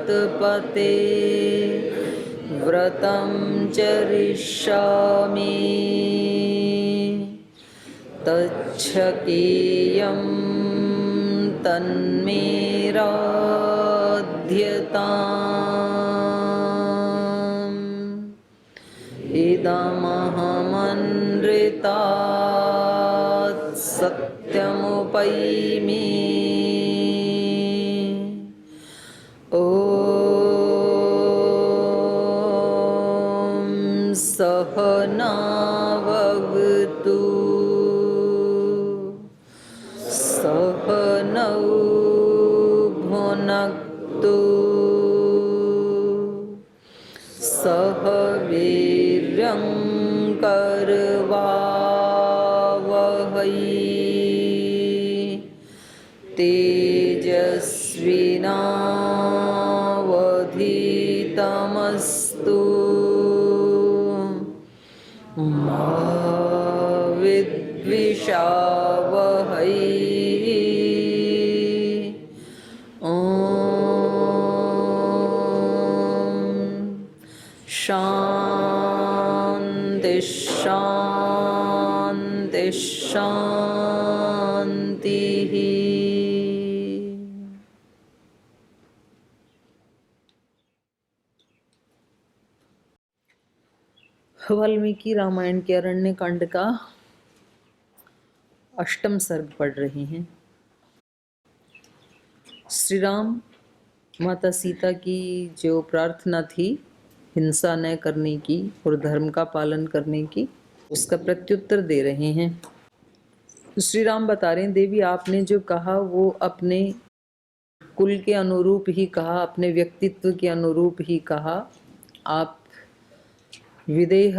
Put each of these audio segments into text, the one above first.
तत्पते व्रतं चरिष्यामि तच्छकेयं तन्मे राध्यताम् इदमहमनृतात् सत्यमुपैमि ॐ सहनाववतु सहनौ भुनक्तु सह वीर्यं करवावहै तेजस्विनावधीतमस्तु मा विद्विषावहै शांति शांति शांति। वाल्मीकि रामायण के अरण्य कांड का 8वां सर्ग पढ़ रहे हैं। श्री राम माता सीता की जो प्रार्थना थी हिंसा न करने की और धर्म का पालन करने की, उसका प्रत्युत्तर दे रहे हैं। श्री राम बता रहे हैं, देवी आपने जो कहा वो अपने कुल के अनुरूप ही कहा, अपने व्यक्तित्व के अनुरूप ही कहा। आप विदेह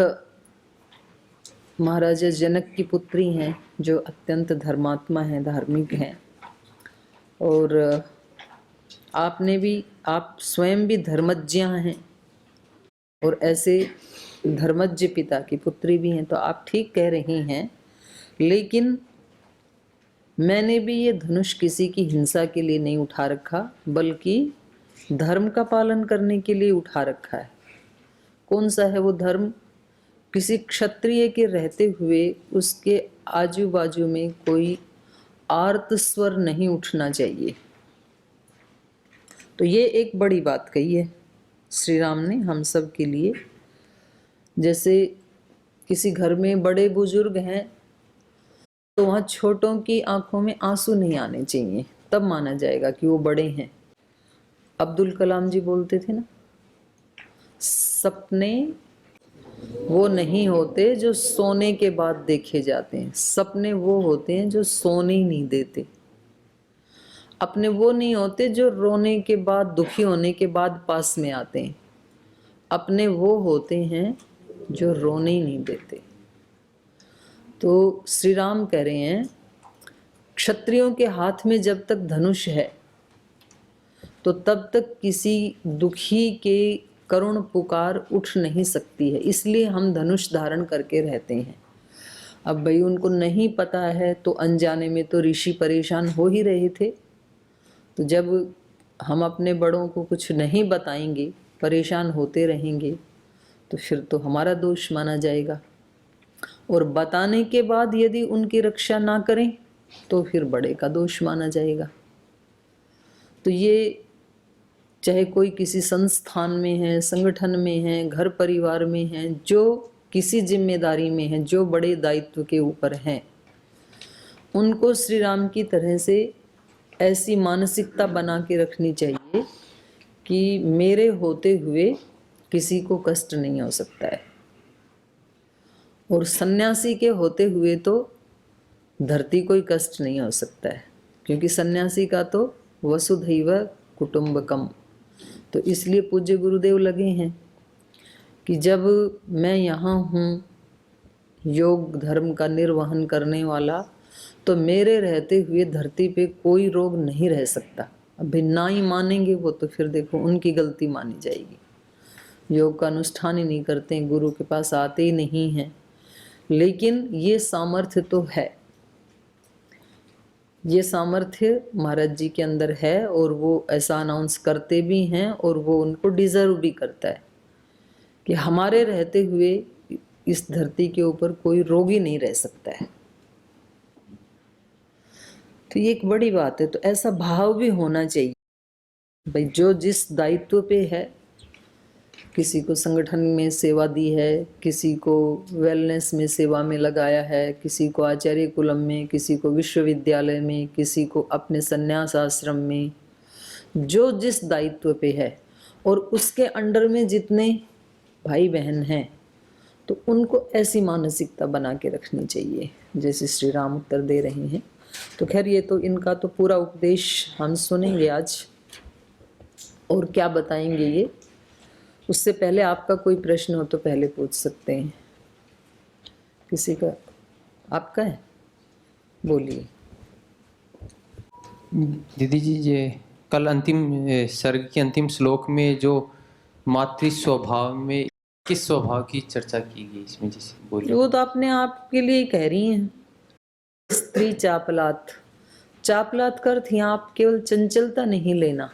महाराजा जनक की पुत्री हैं जो अत्यंत धर्मात्मा हैं, धार्मिक हैं, और आपने भी, आप स्वयं भी धर्मज्ञा हैं और ऐसे धर्मज्ञ पिता की पुत्री भी हैं, तो आप ठीक कह रही हैं। लेकिन मैंने भी ये धनुष किसी की हिंसा के लिए नहीं उठा रखा, बल्कि धर्म का पालन करने के लिए उठा रखा है। कौन सा है वो धर्म? किसी क्षत्रिय के रहते हुए उसके आजू बाजू में कोई आर्त स्वर नहीं उठना चाहिए। तो ये एक बड़ी बात कही है श्री राम ने हम सब के लिए। जैसे किसी घर में बड़े बुजुर्ग हैं तो वहाँ छोटों की आंखों में आंसू नहीं आने चाहिए, तब माना जाएगा कि वो बड़े हैं। अब्दुल कलाम जी बोलते थे ना, सपने वो नहीं होते जो सोने के बाद देखे जाते हैं, सपने वो होते हैं जो सोने ही नहीं देते। अपने वो नहीं होते जो रोने के बाद, दुखी होने के बाद पास में आते हैं। अपने वो होते हैं जो रोने ही नहीं देते। तो श्री राम कह रहे हैं, क्षत्रियों के हाथ में जब तक धनुष है तो तब तक किसी दुखी के करुण पुकार उठ नहीं सकती है, इसलिए हम धनुष धारण करके रहते हैं। अब भाई उनको नहीं पता है तो अनजाने में तो ऋषि परेशान हो ही रहे थे। तो जब हम अपने बड़ों को कुछ नहीं बताएंगे, परेशान होते रहेंगे, तो फिर तो हमारा दोष माना जाएगा। और बताने के बाद यदि उनकी रक्षा ना करें तो फिर बड़े का दोष माना जाएगा। तो ये चाहे कोई किसी संस्थान में है, संगठन में है, घर परिवार में है, जो किसी जिम्मेदारी में है, जो बड़े दायित्व के ऊपर हैं, उनको श्री राम की तरह से ऐसी मानसिकता बना के रखनी चाहिए कि मेरे होते हुए किसी को कष्ट नहीं हो सकता है। और सन्यासी के होते हुए तो धरती कोई कष्ट नहीं हो सकता है, क्योंकि सन्यासी का तो वसुधैव कुटुंबकम। तो इसलिए पूज्य गुरुदेव लगे हैं कि जब मैं यहाँ हूँ योग धर्म का निर्वहन करने वाला, तो मेरे रहते हुए धरती पे कोई रोग नहीं रह सकता। अभी ना ही मानेंगे वो तो फिर देखो उनकी गलती मानी जाएगी। योग का अनुष्ठान ही नहीं करते हैं, गुरु के पास आते ही नहीं हैं, लेकिन ये सामर्थ्य तो है। ये सामर्थ्य महाराज जी के अंदर है और वो ऐसा अनाउंस करते भी हैं और वो उनको डिजर्व भी करता है कि हमारे रहते हुए इस धरती के ऊपर कोई रोगी नहीं रह सकता है। तो ये एक बड़ी बात है। तो ऐसा भाव भी होना चाहिए भाई, जो जिस दायित्व पे है, किसी को संगठन में सेवा दी है, किसी को वेलनेस में सेवा में लगाया है, किसी को आचार्य कुलम में, किसी को विश्वविद्यालय में, किसी को अपने संन्यास आश्रम में, जो जिस दायित्व पे है और उसके अंडर में जितने भाई बहन हैं, तो उनको ऐसी मानसिकता बना के रखनी चाहिए जैसे श्री राम उत्तर दे रहे हैं। तो खैर ये तो इनका तो पूरा उपदेश हम सुनेंगे आज, और क्या बताएंगे ये। उससे पहले आपका कोई प्रश्न हो तो पहले पूछ सकते हैं। किसी का? आपका है, बोलिए। दीदी जी, ये कल अंतिम सर्ग के अंतिम श्लोक में जो मातृ स्वभाव में किस स्वभाव की चर्चा की गई, इसमें जैसे बोलिए। वो तो अपने आप के लिए ही कह रही हैं। स्त्री चापलात, चापलात का अर्थ यहाँ आप केवल चंचलता नहीं लेना,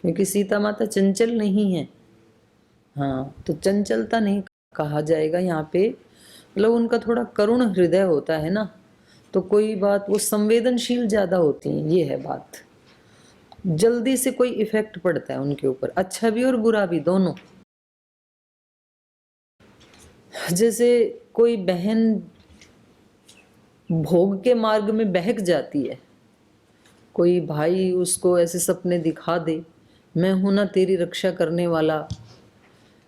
क्योंकि सीता माता चंचल नहीं है। हाँ, तो चंचलता नहीं कहा जाएगा यहाँ पे, मतलब उनका थोड़ा करुण हृदय होता है ना, तो कोई बात वो संवेदनशील ज्यादा होती हैं, ये है बात। जल्दी से कोई इफेक्ट पड़ता है उनके ऊपर, अच्छा भी और बुरा भी, दोनों। जैसे कोई बहन भोग के मार्ग में बहक जाती है, कोई भाई उसको ऐसे सपने दिखा दे, मैं हूं ना तेरी रक्षा करने वाला,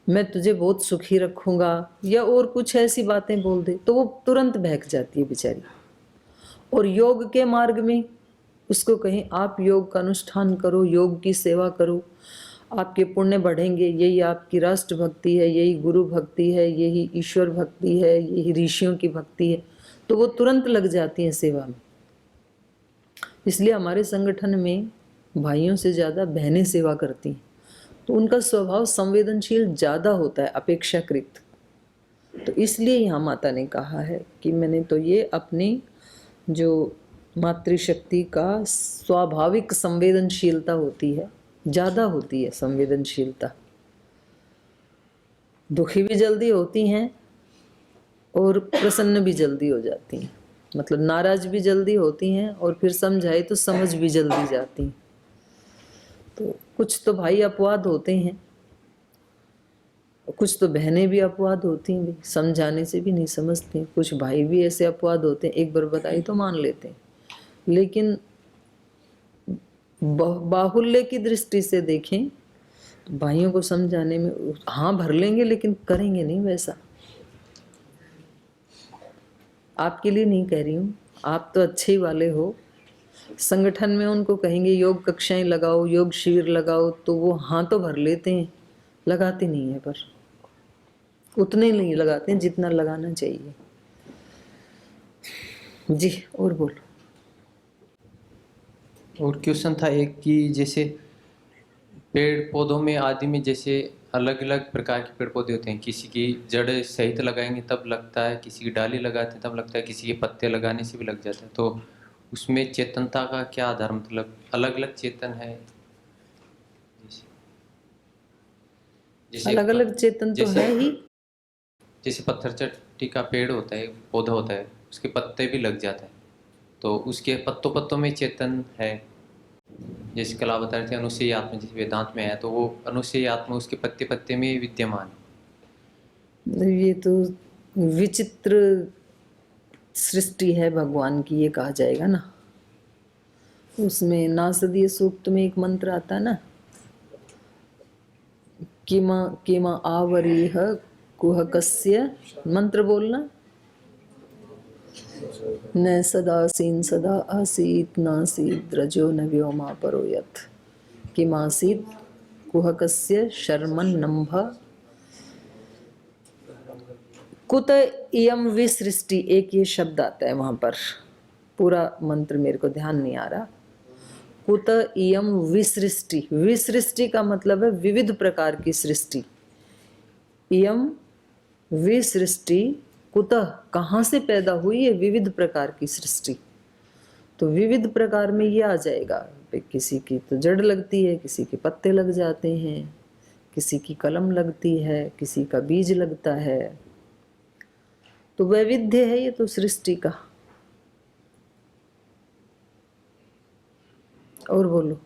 मैं तुझे बहुत सुखी रखूंगा, या और कुछ ऐसी बातें बोल दे, तो वो तुरंत बहक जाती है बेचारी। और योग के मार्ग में उसको कहें आप योग का अनुष्ठान करो, योग की सेवा करो, आपके पुण्य बढ़ेंगे, यही आपकी राष्ट्र भक्ति है, यही गुरु भक्ति है, यही ईश्वर भक्ति है, यही ऋषियों की भक्ति है, तो वो तुरंत लग जाती हैं सेवा में। इसलिए हमारे संगठन में भाइयों से ज़्यादा बहनें सेवा करती हैं, तो उनका स्वभाव संवेदनशील ज़्यादा होता है अपेक्षाकृत। तो इसलिए यहाँ माता ने कहा है कि मैंने तो ये अपनी जो मातृशक्ति का स्वाभाविक संवेदनशीलता होती है, ज़्यादा होती है संवेदनशीलता। दुखी भी जल्दी होती हैं और प्रसन्न भी जल्दी हो जाती हैं, मतलब नाराज भी जल्दी होती हैं और फिर समझाए तो समझ भी जल्दी जाती हैं। तो कुछ तो भाई अपवाद होते हैं, कुछ तो बहनें भी अपवाद होती हैं, समझाने से भी नहीं समझती। कुछ भाई भी ऐसे अपवाद होते हैं, एक बार बताई तो मान लेते हैं, लेकिन बाहुल्य की दृष्टि से देखें तो भाइयों को समझाने में हाँ भर लेंगे, लेकिन करेंगे नहीं वैसा। आपके लिए नहीं कह रही हूँ, आप तो अच्छे ही वाले हो। संगठन में उनको कहेंगे योग कक्षाएं लगाओ, योग शिविर लगाओ, तो वो हाँ तो भर लेते हैं, लगाते नहीं है, पर उतने नहीं लगाते हैं जितना लगाना चाहिए। जी, और बोलो। और क्वेश्चन था एक कि जैसे पेड़ पौधों में आदि में जैसे अलग अलग प्रकार के पेड़ पौधे होते हैं, किसी की जड़ सहित लगाएंगे तब लगता है, किसी की डाली लगाते हैं तब लगता है, किसी के पत्ते लगाने से भी लग जाता है। तो उसमें चेतनता का क्या आधार, मतलब अलग अलग चेतन है? जैसे अलग अलग चेतन तो है ही। जैसे पत्थर चट्टी का पेड़ होता है, पौधा होता है, उसके पत्ते भी लग जाता है, तो उसके पत्तों पत्तों में चेतन है। जैसे कला बता रहे थे अनुसेयी आत्मा, जैसे वेदांत में है, तो वो अनुसेयी आत्मा उसके पत्ते पत्ते में विद्यमान है। ये तो विचित्र सृष्टि है भगवान की, ये कहा जाएगा ना। उसमें नासदीय सूक्त में एक मंत्र आता है ना, किमा किमा आवरीह कुहकस्य, मंत्र बोलना, न सदासीन सदा आसीत नासीत रजो न व्योमा परो यत्, किमासीत कुहकस्य शर्मन् नम्भ कुत इयम विसृष्टि, एक ये शब्द आता है वहां पर, पूरा मंत्र मेरे को ध्यान नहीं आ रहा। कुत इयम विसृष्टि, विसृष्टि का मतलब है विविध प्रकार की सृष्टि। इयम विसृष्टि कुतः, कहाँ से पैदा हुई है विविध प्रकार की सृष्टि। तो विविध प्रकार में ये आ जाएगा। किसी की तो जड़ लगती है, किसी के पत्ते लग जाते हैं, किसी की कलम लगती है, किसी का बीज लगता है। तो वैविध्य है ये तो सृष्टि का। और बोलो।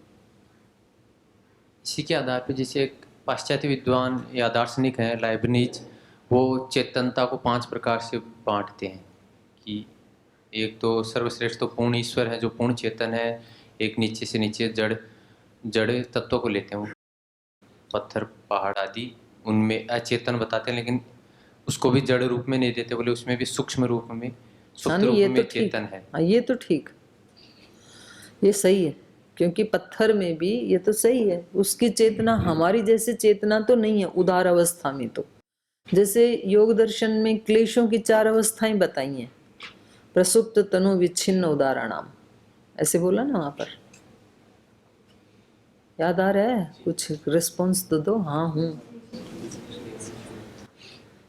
इसी के आधार पे जैसे एक पाश्चात्य विद्वान या दार्शनिक हैं लाइबनिज, वो चेतनता को 5 प्रकार से बांटते हैं कि एक तो सर्वश्रेष्ठ तो पूर्ण ईश्वर है जो पूर्ण चेतन है। एक नीचे से नीचे जड़ तत्वों को लेते हैं, वो पत्थर पहाड़ आदि उनमें अचेतन बताते हैं, लेकिन उसको भी जड़ रूप में नहीं देते, बोले उसमें भी सूक्ष्म रूप में सुप्त रूप ये में तो ठीक चेतन है। हाँ, ये तो ठीक, ये सही है। क्योंकि पत्थर में भी ये तो सही है, उसकी चेतना हमारी जैसे चेतना तो नहीं है उदार अवस्था में। तो जैसे योग दर्शन में क्लेशों की 4 अवस्थाएं बताई हैं, प्रसुप्त तनु विच्छिन्न उदाहरणाम, ऐसे बोला ना वहां पर। याद आ रहा है? कुछ रिस्पॉन्स तो दो। हाँ हूँ।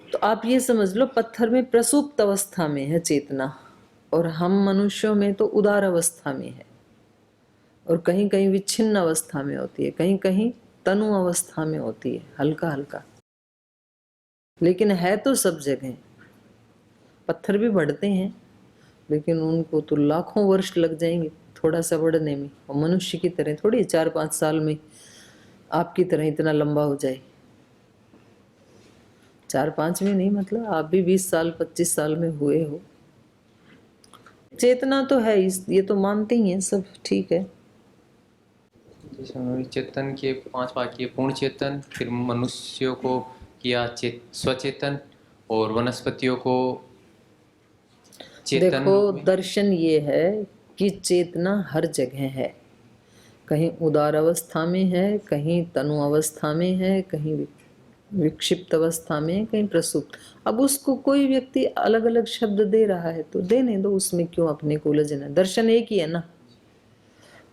तो आप ये समझ लो, पत्थर में प्रसुप्त अवस्था में है चेतना, और हम मनुष्यों में तो उदार अवस्था में है, और कहीं कहीं विच्छिन्न अवस्था में होती है, कहीं कहीं तनु अवस्था में होती है, हल्का हल्का। लेकिन है तो सब जगह। पत्थर भी बढ़ते हैं, लेकिन उनको तो लाखों वर्ष लग जाएंगे थोड़ा सा बढ़ने में, और मनुष्य की तरह थोड़ी 4-5 साल में आपकी तरह इतना लंबा हो जाए। 4-5 में नहीं, मतलब आप भी 20 साल 25 साल में हुए हो। चेतना तो है, इस ये तो मानते ही हैं सब, ठीक है। जैसे उन्होंने चेतन के 5 वाक्य, पूर्ण चेतन, फिर मनुष्यों को किया स्वचेतन, और वनस्पतियों को चेतन देखो, रूप में। दर्शन ये है कि चेतना हर जगह है, कहीं उदार अवस्था में है, कहीं तनु अवस्था में है, कहीं विक्षिप्त अवस्था में है, कहीं प्रसुप्त। अब उसको कोई व्यक्ति अलग अलग शब्द दे रहा है तो देने दो, उसमें क्यों अपने को उलझना। दर्शन एक ही है ना,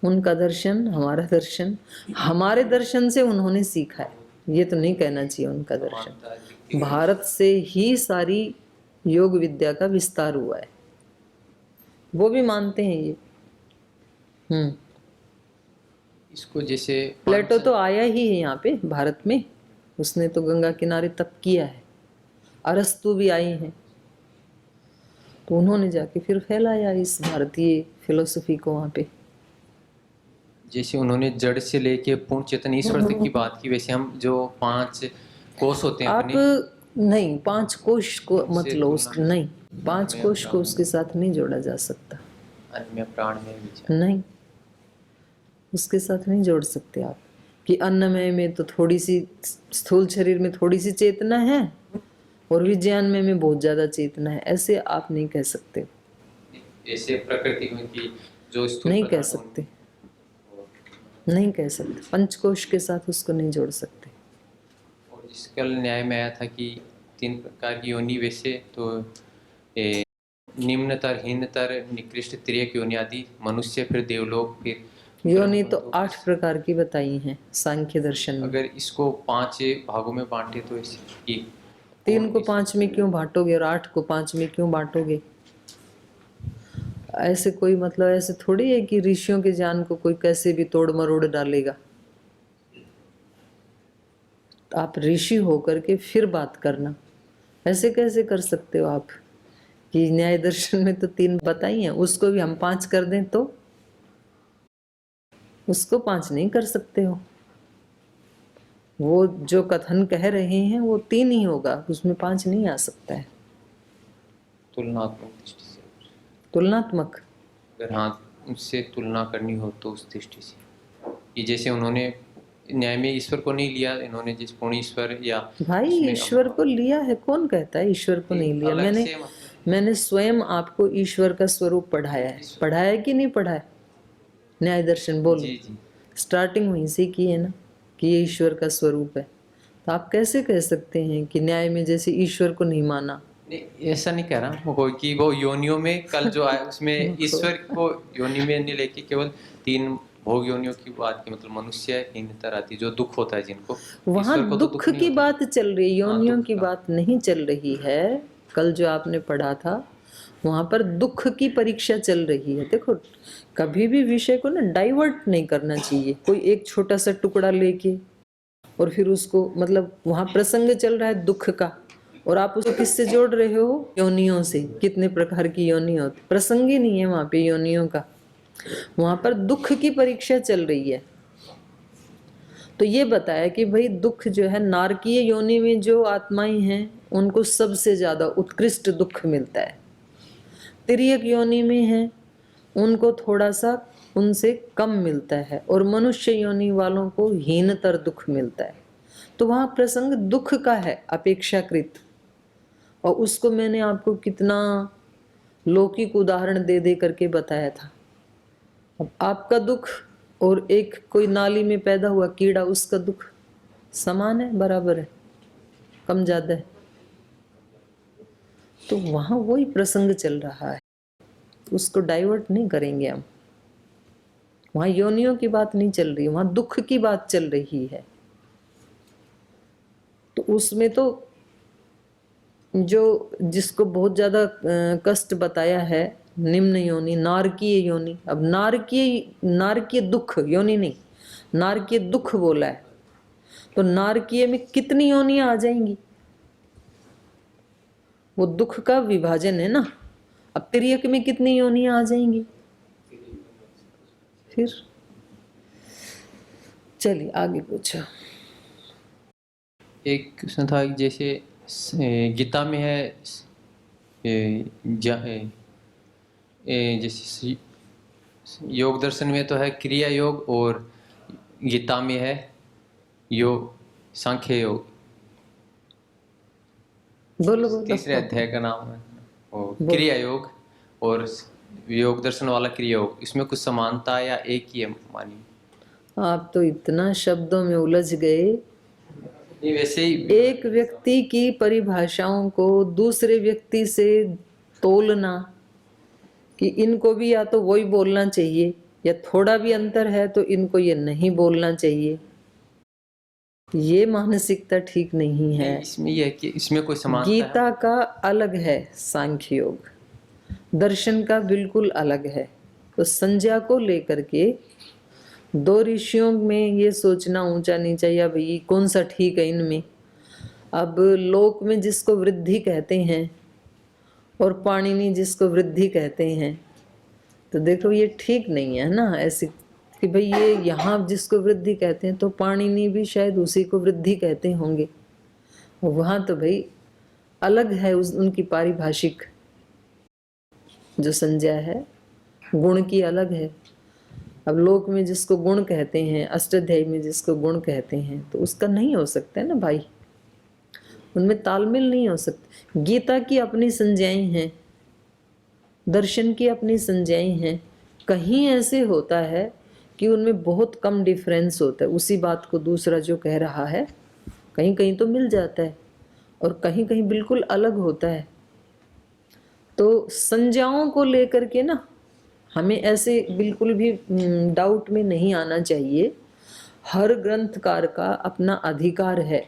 उनका दर्शन हमारा दर्शन, हमारे दर्शन से उन्होंने सीखा है, ये तो नहीं कहना चाहिए उनका दर्शन। भारत से ही सारी योग विद्या का विस्तार हुआ है, वो भी मानते हैं ये। इसको जैसे प्लेटो तो आया ही है यहाँ पे भारत में, उसने तो गंगा किनारे तप किया है। अरस्तु भी आई हैं, तो उन्होंने जाके फिर फैलाया इस भारतीय फिलोसफी को वहाँ पे। जैसे उन्होंने जड़ से लेके पूर्ण चेतन ईश्वर तक की बात की, वैसे हम जो 5 कोष होते हैं आप अपने, नहीं 5 कोश को मत से लो, तुलना नहीं 5 कोश को उसके साथ नहीं जोड़ा जा सकता, अन्न में प्राण में विचार। नहीं उसके साथ नहीं जोड़ सकते आप कि अन्नमय में तो थोड़ी सी, स्थूल शरीर में थोड़ी सी चेतना है और विज्ञानमय में बहुत ज्यादा चेतना है, ऐसे आप नहीं कह सकते। ऐसे प्रकृति में कि जो स्थूल नहीं कह सकते, नहीं कह सकते, पंचकोश के साथ उसको नहीं जोड़ सकते। और जिस कल न्याय में आया था कि 3 प्रकार की योनि, वैसे तो निम्नतर, हीनतर, निकृष्ट, तिर्यक योनि आदि, मनुष्य, फिर देवलोक, फिर योनि तो 8 प्रकार की बताई हैं सांख्य दर्शन में। अगर इसको 5 भागों में बांटे तो इसकी 3 को 5 में क्यों बांटोगे और 8 को 5 में क्यों बांटोगे? ऐसे कोई मतलब ऐसे थोड़ी है कि ऋषियों के ज्ञान को कोई कैसे भी तोड़ मरोड़ डालेगा। आप ऋषि होकर के फिर बात करना, ऐसे कैसे कर सकते हो आप कि न्याय दर्शन में तो 3 बताई हैं, उसको भी हम 5 कर दें तो उसको 5 नहीं कर सकते हो। वो जो कथन कह रहे हैं वो 3 ही होगा, उसमें 5 नहीं आ सकता है। तुलनात्मक दृष्टि से, तुलनात्मक, अगर हाँ उससे तुलना करनी हो तो उस दृष्टि से, ये जैसे उन्होंने न्याय में ईश्वर को नहीं लिया, इन्होंने जिस पूर्ण ईश्वर या भाई ईश्वर को लिया है, कौन कहता है ईश्वर को नहीं लिया? मैंने स्वयं आपको ईश्वर का स्वरूप पढ़ाया है, पढ़ाया है कि नहीं पढ़ाया? न्याय दर्शन बोलो, स्टार्टिंग वहीं से की है ना कि ये ईश्वर का स्वरूप है। तो आप कैसे कह सकते हैं कि न्याय में जैसे ईश्वर को नहीं माना? नहीं, ऐसा नहीं कह रहा वो कि वो योनियों में कल जो आया उसमें ईश्वर को योनि में नहीं लेके केवल 3 भोग योनियों की बात की, मतलब मनुष्य, हीनतर आदि जो दुख होता है जिनको, वहाँ दुख की बात चल रही है, योनियों की बात नहीं चल रही है। कल जो आपने पढ़ा था वहां पर दुख की परीक्षा चल रही है। देखो, कभी भी विषय को ना डाइवर्ट नहीं करना चाहिए, कोई एक छोटा सा टुकड़ा लेके और फिर उसको, मतलब वहां प्रसंग चल रहा है दुख का, और आप उसको किससे जोड़ रहे हो? योनियों से। कितने प्रकार की योनि होती, प्रसंग ही नहीं है वहां पे योनियों का, वहां पर दुख की परीक्षा चल रही है। तो ये बताया कि भाई दुख जो है, नारकीय योनि में जो आत्माएं हैं उनको सबसे ज्यादा उत्कृष्ट दुख मिलता है। तिर्यक योनि में है उनको थोड़ा सा उनसे कम मिलता है, और मनुष्य योनि वालों को हीनतर दुख मिलता है। तो वहां प्रसंग दुख का है अपेक्षाकृत, और उसको मैंने आपको कितना लौकिक उदाहरण दे दे करके बताया था। अब आपका दुख और एक कोई नाली में पैदा हुआ कीड़ा, उसका दुख समान है, बराबर है, कम ज्यादा है? तो वहां वही प्रसंग चल रहा है, उसको डाइवर्ट नहीं करेंगे हम। वहां योनियों की बात नहीं चल रही, वहां दुख की बात चल रही है। तो उसमें तो जो जिसको बहुत ज्यादा कष्ट बताया है, निम्न योनि, नारकीय योनि। अब नारकीय दुख योनि नहीं, नारकीय दुख बोला है, तो नारकीय में कितनी योनियां आ जाएंगी? वो दुख का विभाजन है ना। अब तिर्यक में कितनी योनियां आ जाएंगी? फिर चलिए आगे पूछो। एक क्वेश्चन था कि जैसे गीता में है जैसे योग दर्शन में तो है क्रिया योग, और गीता में है योग सांख्य योग। बोलो तीसरे अध्याय का नाम है और क्रिया योग, और योग दर्शन वाला क्रिया योग, इसमें कुछ समानता या एक ही है मानिए? आप तो इतना शब्दों में उलझ गए। नहीं, वैसे ही एक व्यक्ति की परिभाषाओं को दूसरे व्यक्ति से तोलना कि इनको भी या तो वही बोलना चाहिए, या थोड़ा भी अंतर है तो इनको ये नहीं बोलना चाहिए, ये मानसिकता ठीक नहीं है। इसमें यह है कि इसमें कोई समानता गीता का अलग है, सांख्य योग दर्शन का बिल्कुल अलग है। तो संज्ञा को लेकर के दो ऋषियों में ये सोचना ऊंचा नीचा, या भाई कौन सा ठीक है इनमें। अब लोक में जिसको वृद्धि कहते हैं और पाणिनि जिसको वृद्धि कहते हैं, तो देखो ये ठीक नहीं है ना ऐसे कि भाई ये यहाँ जिसको वृद्धि कहते हैं तो पाणिनि भी शायद उसी को वृद्धि कहते होंगे। वहाँ तो भाई अलग है उनकी पारिभाषिक जो संज्ञा है, गुण की अलग है। अब लोक में जिसको गुण कहते हैं, अष्टाध्यायी में जिसको गुण कहते हैं, तो उसका नहीं हो सकता है ना भाई, उनमें तालमेल नहीं हो सकता। गीता की अपनी संज्ञाएं हैं, दर्शन की अपनी संज्ञाएं हैं। कहीं ऐसे होता है कि उनमें बहुत कम डिफरेंस होता है, उसी बात को दूसरा जो कह रहा है कहीं कहीं तो मिल जाता है, और कहीं कहीं बिल्कुल अलग होता है। तो संज्ञाओं को लेकर के ना हमें ऐसे बिल्कुल भी डाउट में नहीं आना चाहिए। हर ग्रंथकार का अपना अधिकार है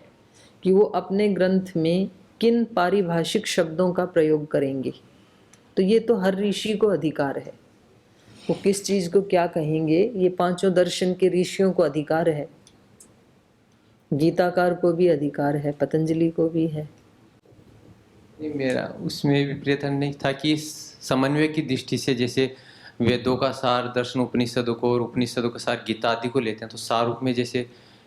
कि वो अपने ग्रंथ में किन पारिभाषिक शब्दों का प्रयोग करेंगे। तो ये तो हर ऋषि को अधिकार है, वो किस चीज को क्या कहेंगे, ये पांचों दर्शन के ऋषियों को अधिकार है, गीताकार को भी अधिकार है, पतंजलि को भी है। मेरा उसमें विपरीत नहीं था कि समन्वय की दृष्टि से जैसे वेदों का सार दर्शन उपनिषदों को और उपनिषदों का सार गीता आदि को लेते हैं, तो सार रूप में जैसे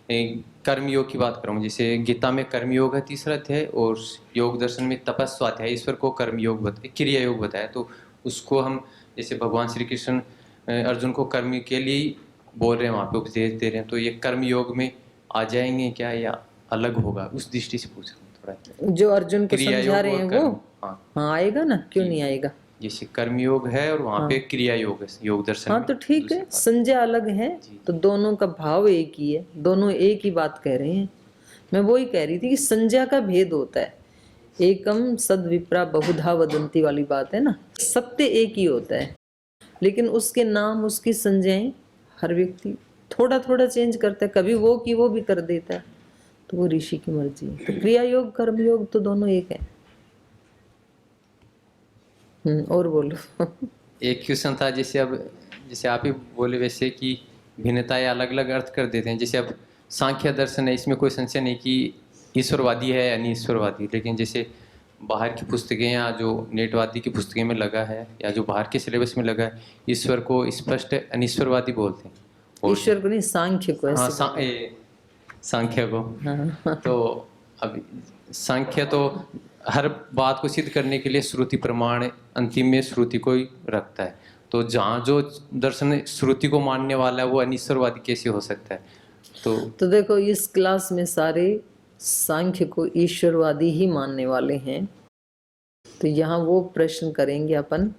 कर्म योग की बात करूँ, जैसे गीता में कर्म योग है तीसरा अध्याय, और योग दर्शन में तपस्वाध्याय ईश्वर को कर्म योग बताया, क्रिया योग बताया। तो उसको हम जैसे भगवान श्री कृष्ण अर्जुन को कर्म के लिए बोल रहे हैं, वहाँ पे उपदेश दे रहे हैं, तो ये कर्म योग में आ जाएंगे क्या या अलग होगा, उस दृष्टि से पूछ रहा हूँ थोड़ा। जो अर्जुन को समझा रहे हैं वो, हाँ आएगा ना, क्यों नहीं आएगा। जैसे कर्म योग है और वहाँ पे क्रिया योग है योग दर्शन। हाँ तो ठीक है, संज्ञा अलग है तो दोनों का भाव एक ही है, दोनों एक ही बात कह रहे हैं। मैं वही कह रही थी कि संज्ञा का भेद होता है, एकम सद विप्रा बहुधा वदंती वाली बात है ना, सत्य एक ही होता है, लेकिन उसके नाम उसकी संज्ञाएं हर व्यक्ति थोड़ा थोड़ा चेंज करता है, कभी वो की वो भी कर देता है, तो वो ऋषि की मर्जी है। तो क्रिया योग कर्म योग तो दोनों एक है। और बोलो। एक क्वेश्चन था, जैसे आप ही बोले वैसे कि भिन्नताएं अलग अलग अर्थ कर देते हैं। जैसे अब सांख्य दर्शन है, इसमें कोई संशय नहीं कि ईश्वरवादी है या नहीं ईश्वरवादी, लेकिन जैसे बाहर की पुस्तकें या जो नेटवादी की पुस्तकें में लगा है या जो बाहर के सिलेबस में लगा है, ईश्वर को स्पष्ट अनिश्वरवादी बोलते हैं। और ईश्वर को नहीं, सांख्य को हाँ, ऐसे सांख्य को। हाँ। तो अब सांख्य तो हर बात को सिद्ध करने के लिए श्रुति प्रमाण अंतिम में श्रुति को ही रखता है। तो जहाँ जो दर्शन श्रुति को मानने वाला है वो अनिश्वरवादी कैसे हो सकता है? तो देखो, इस क्लास में सारे सांख्य को ईश्वरवादी ही मानने वाले हैं। तो यहाँ वो प्रश्न करेंगे अपन।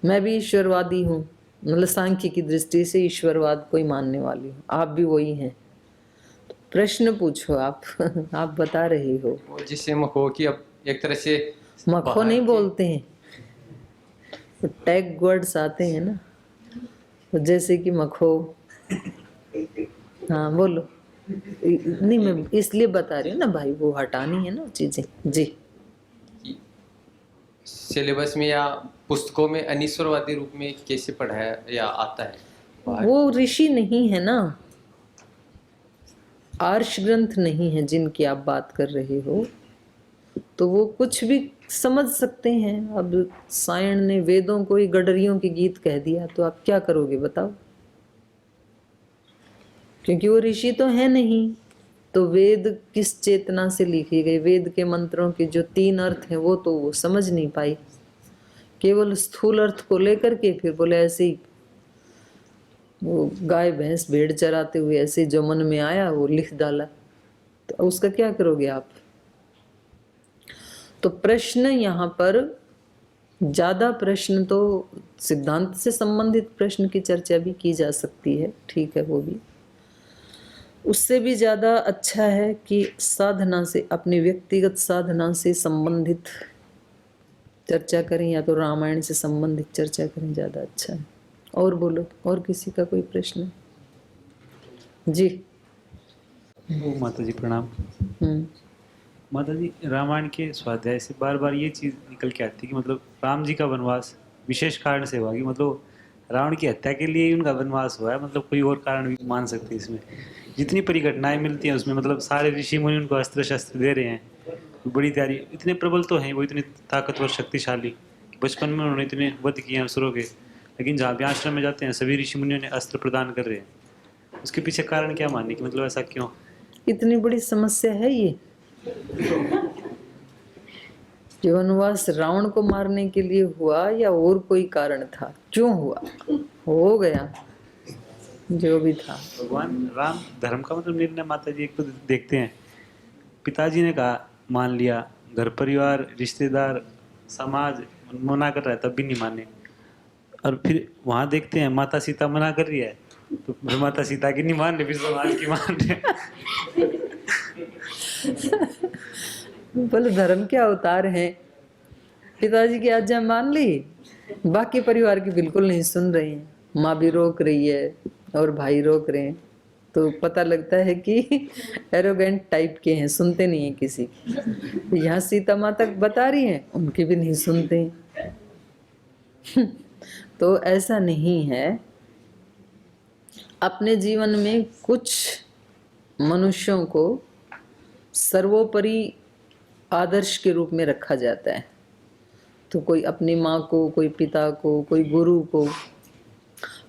मैं भी ईश्वरवादी हूँ, मतलब सांख्य की दृष्टि से ईश्वरवाद को ही मानने वाली हूँ। आप भी वही हैं। तो प्रश्न पूछो आप। आप बता रही हो। जिससे मखो कि अब एक तरह से मखो नहीं बोलते हैं, तो टैग वर्ड्स आते हैं ना, तो जैसे कि मखो। हाँ बोलो। नहीं, मैं इसलिए बता रही हूँ ना भाई, वो हटानी है ना चीजें। जी, सिलेबस में या पुस्तकों में अनिश्वरवादी रूप में कैसे पढ़ाया या आता है? वो ऋषि नहीं है ना, आर्ष ग्रंथ नहीं है जिनकी आप बात कर रहे हो, तो वो कुछ भी समझ सकते हैं। अब सायण ने वेदों को ही गडरियों के गीत कह दिया, तो आप क्या करोगे बताओ? क्योंकि वो ऋषि तो है नहीं। तो वेद किस चेतना से लिखे गए? वेद के मंत्रों के जो 3 अर्थ हैं वो तो वो समझ नहीं पाई, केवल स्थूल अर्थ को लेकर के फिर बोले ऐसे ही वो गाय भैंस भेड़ चराते हुए ऐसे जो मन में आया वो लिख डाला। तो उसका क्या करोगे आप? तो प्रश्न यहाँ पर ज्यादा प्रश्न तो सिद्धांत से संबंधित प्रश्न की चर्चा भी की जा सकती है, ठीक है, वो भी। उससे भी ज्यादा अच्छा है कि साधना से, अपनी व्यक्तिगत साधना से संबंधित चर्चा करें या तो रामायण से संबंधित चर्चा करें, ज्यादा अच्छा है। और बोलो, और किसी का कोई प्रश्न? जी। माता जी प्रणाम। माता जी, रामायण के स्वाध्याय से बार बार ये चीज़ निकल के आती है कि मतलब राम जी का वनवास विशेष कारण से हुआ, कि मतलब रावण की हत्या के लिए ही उनका वनवास हुआ है, मतलब कोई और कारण भी मान सकते हैं इसमें। जितनी परिघटनाएं मिलती हैं उसमें मतलब सारे ऋषि मुनि उनको अस्त्र शस्त्र दे रहे हैं, बड़ी तैयारी, इतने प्रबल तो हैं वो, इतने ताकतवर शक्तिशाली। बचपन में उन्होंने इतने वध किए हैं असुरों के, लेकिन जहाँ भी आश्रम में जाते हैं सभी ऋषि मुनियों ने अस्त्र प्रदान कर रहे हैं। उसके पीछे कारण क्या मानने की, मतलब ऐसा क्यों? इतनी बड़ी समस्या है ये कि वनवास रावण को मारने के लिए हुआ या और कोई कारण था? क्यों हुआ? हो गया जो भी था। भगवान राम धर्म का मतलब निर्णय माता जी एक तो देखते हैं, पिताजी ने कहा मान लिया, घर परिवार रिश्तेदार समाज मना कर रहा है तब भी नहीं माने, और फिर वहाँ देखते हैं माता सीता मना कर रही है तो फिर माता सीता की नहीं मान रहे, फिर समाज की मान रहे। बोले धर्म के अवतार हैं, पिताजी की आज्ञा मान ली, बाकी परिवार की बिल्कुल नहीं सुन रही हैं। माँ भी रोक रही है और भाई रोक रहे हैं, तो पता लगता है कि एरोगेंट टाइप के हैं, सुनते नहीं हैं किसी की। यहाँ सीता माँ तक बता रही हैं, उनकी भी नहीं सुनते हैं। तो ऐसा नहीं है। अपने जीवन में कुछ मनुष्यों को सर्वोपरि आदर्श के रूप में रखा जाता है। तो कोई अपनी माँ को, कोई पिता को, कोई गुरु को।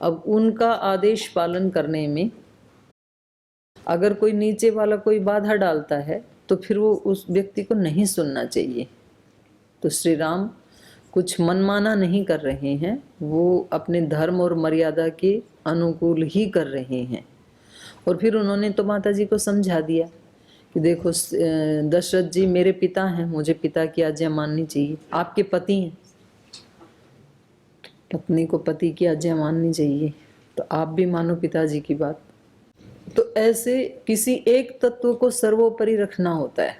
अब उनका आदेश पालन करने में अगर कोई नीचे वाला कोई बाधा डालता है तो फिर वो उस व्यक्ति को नहीं सुनना चाहिए। तो श्री राम कुछ मनमाना नहीं कर रहे हैं, वो अपने धर्म और मर्यादा के अनुकूल ही कर रहे हैं। और फिर उन्होंने तो माता जी को समझा दिया कि देखो दशरथ जी मेरे पिता हैं, मुझे पिता की आज्ञा माननी चाहिए। आपके पति हैं, पत्नी को पति की आज्ञा माननी चाहिए, तो आप भी मानो पिताजी की बात। तो ऐसे किसी एक तत्व को सर्वोपरि रखना होता है।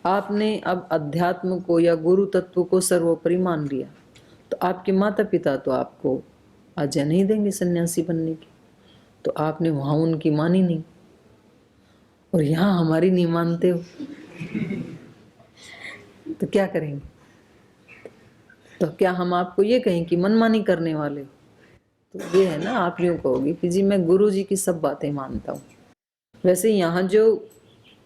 आपने अब अध्यात्म को या गुरु तत्व को सर्वोपरि मान लिया, तो आपके माता पिता तो आपको आज्ञा नहीं देंगे सन्यासी बनने की, तो आपने वहां उनकी मानी नहीं, और यहाँ हमारी नहीं मानते हो, तो क्या करेंगे? तो क्या हम आपको ये कहें कि मनमानी करने वाले हो? तो ये है ना, आप यूँ कहोगे कि जी मैं गुरु जी की सब बातें मानता हूँ। वैसे यहाँ जो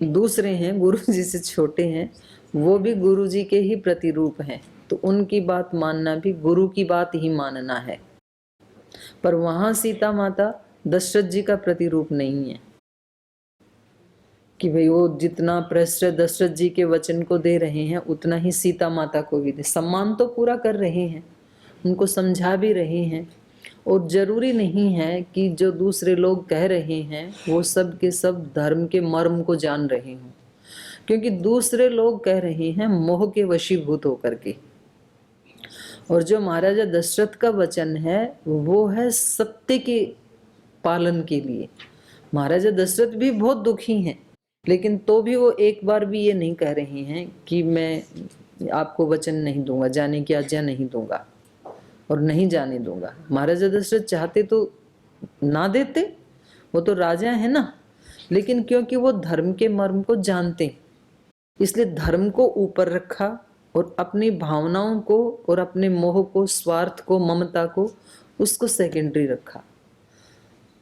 दूसरे हैं, गुरु जी से छोटे हैं, वो भी गुरु जी के ही प्रतिरूप हैं, तो उनकी बात मानना भी गुरु की बात ही मानना है। पर वहाँ सीता माता दशरथ जी का प्रतिरूप नहीं है कि भाई वो जितना प्रश्रय दशरथ जी के वचन को दे रहे हैं उतना ही सीता माता को भी दे। सम्मान तो पूरा कर रहे हैं, उनको समझा भी रहे हैं, और जरूरी नहीं है कि जो दूसरे लोग कह रहे हैं वो सब के सब धर्म के मर्म को जान रहे हों, क्योंकि दूसरे लोग कह रहे हैं मोह के वशीभूत होकर के, और जो महाराजा दशरथ का वचन है वो है सत्य के पालन के लिए। महाराजा दशरथ भी बहुत दुखी हैं, लेकिन तो भी वो एक बार भी ये नहीं कह रहे हैं कि मैं आपको वचन नहीं दूंगा, जाने की आज्ञा नहीं दूंगा और नहीं जाने दूंगा। महाराजा दशरथ चाहते तो ना देते, वो तो राजा है ना, लेकिन क्योंकि वो धर्म के मर्म को जानते इसलिए धर्म को ऊपर रखा और अपनी भावनाओं को और अपने मोह को, स्वार्थ को, ममता को, उसको सेकेंडरी रखा।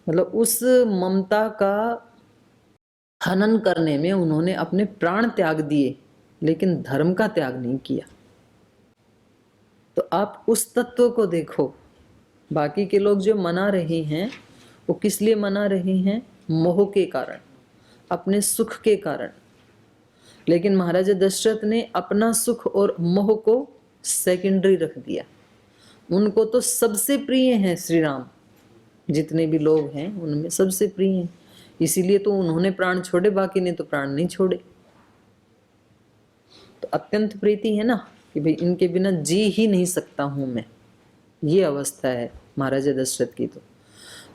मतलब उस ममता का हनन करने में उन्होंने अपने प्राण त्याग दिए, लेकिन धर्म का त्याग नहीं किया। तो आप उस तत्व को देखो। बाकी के लोग जो मना रहे हैं वो किस लिए मना रहे हैं? मोह के कारण, अपने सुख के कारण। लेकिन महाराजा दशरथ ने अपना सुख और मोह को सेकेंडरी रख दिया। उनको तो सबसे प्रिय हैं श्री राम, जितने भी लोग हैं उनमें सबसे प्रिय हैं, इसीलिए तो उन्होंने प्राण छोड़े, बाकी ने तो प्राण नहीं छोड़े। तो अत्यंत प्रीति है ना कि भाई इनके बिना जी ही नहीं सकता हूं मैं, ये अवस्था है महाराजा दशरथ की। तो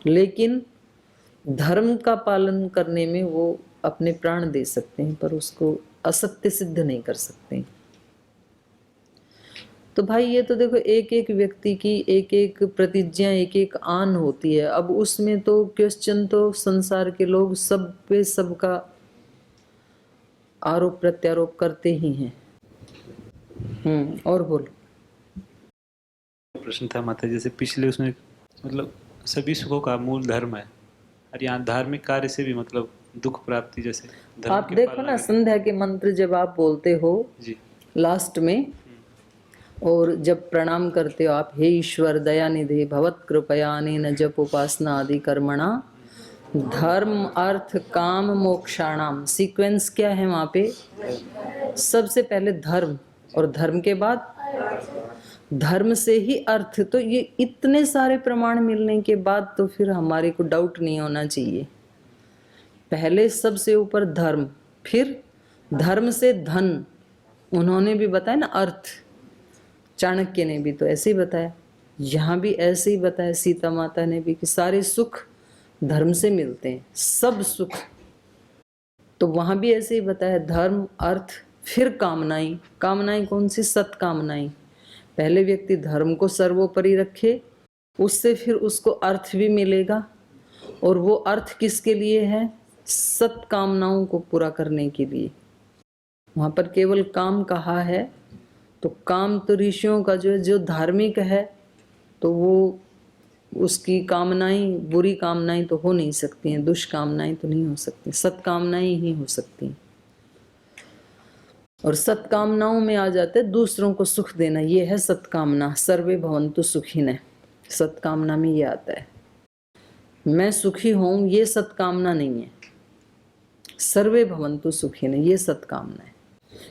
लेकिन धर्म का पालन करने में वो अपने प्राण दे सकते हैं, पर उसको असत्य सिद्ध नहीं कर सकते। तो भाई ये तो देखो एक एक व्यक्ति की एक एक प्रतिज्ञा, एक एक आन होती है। अब उसमें तो क्वेश्चन तो संसार के लोग सब पे सबका आरोप प्रत्यारोप करते ही हैं। और बोलो। प्रश्न था माता, जैसे पिछले उसमें मतलब सभी सुखों का मूल धर्म है, और यहाँ धार्मिक कार्य से भी मतलब दुख प्राप्ति, जैसे धर्म आप के देखो पालन ना, में- संध्या के मंत्र जब आप बोलते हो जी लास्ट में, और जब प्रणाम करते हो आप, हे ईश्वर दयानिधि भवत कृपया अनेन जप उपासना आदि कर्मणा धर्म अर्थ काम मोक्षाणाम। सीक्वेंस क्या है वहां पे? सबसे पहले धर्म, और धर्म के बाद धर्म से ही अर्थ। तो ये इतने सारे प्रमाण मिलने के बाद तो फिर हमारे को डाउट नहीं होना चाहिए। पहले सबसे ऊपर धर्म, फिर धर्म से धन। उन्होंने भी बताया ना अर्थ, चाणक्य ने भी तो ऐसे ही बताया, यहाँ भी ऐसे ही बताया सीता माता ने भी कि सारे सुख धर्म से मिलते हैं, सब सुख। तो वहाँ भी ऐसे ही बताया धर्म अर्थ फिर कामनाएं। कामनाएं कौन सी? सत्कामनाएं। पहले व्यक्ति धर्म को सर्वोपरि रखे, उससे फिर उसको अर्थ भी मिलेगा, और वो अर्थ किसके लिए है? सत्कामनाओं को पूरा करने के लिए। वहाँ पर केवल काम कहा है, तो काम तो ऋषियों का जो है, जो धार्मिक है तो वो उसकी कामनाएं, बुरी कामनाएं तो हो नहीं सकती हैं, दुष्कामनाएं तो नहीं हो सकती, सत्कामनाएं ही हो सकती हैं। और सत्कामनाओं में आ जाते हैं दूसरों को सुख देना, ये है सत्कामना। सर्वे भवन्तु सुखिनः, सत्कामना में ये आता है। मैं सुखी हूं ये सत्कामना नहीं है, सर्वे भवन्तु सुखिनः ये सत्कामना है।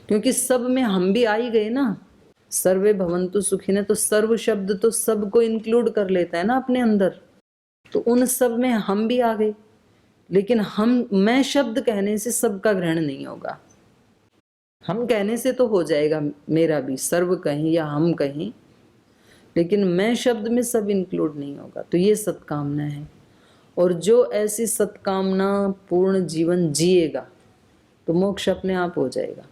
क्योंकि सब में हम भी आ ही गए ना, सर्वे भवन्तु सुखिनः, तो सर्व शब्द तो सबको इंक्लूड कर लेता है ना अपने अंदर, तो उन सब में हम भी आ गए। लेकिन मैं शब्द कहने से सबका ग्रहण नहीं होगा। हम कहने से तो हो जाएगा, मेरा भी सर्व कहें या हम कहें, लेकिन मैं शब्द में सब इंक्लूड नहीं होगा। तो ये सत्कामना है। और जो ऐसी सत्कामना पूर्ण जीवन जिएगा तो मोक्ष अपने आप हो जाएगा।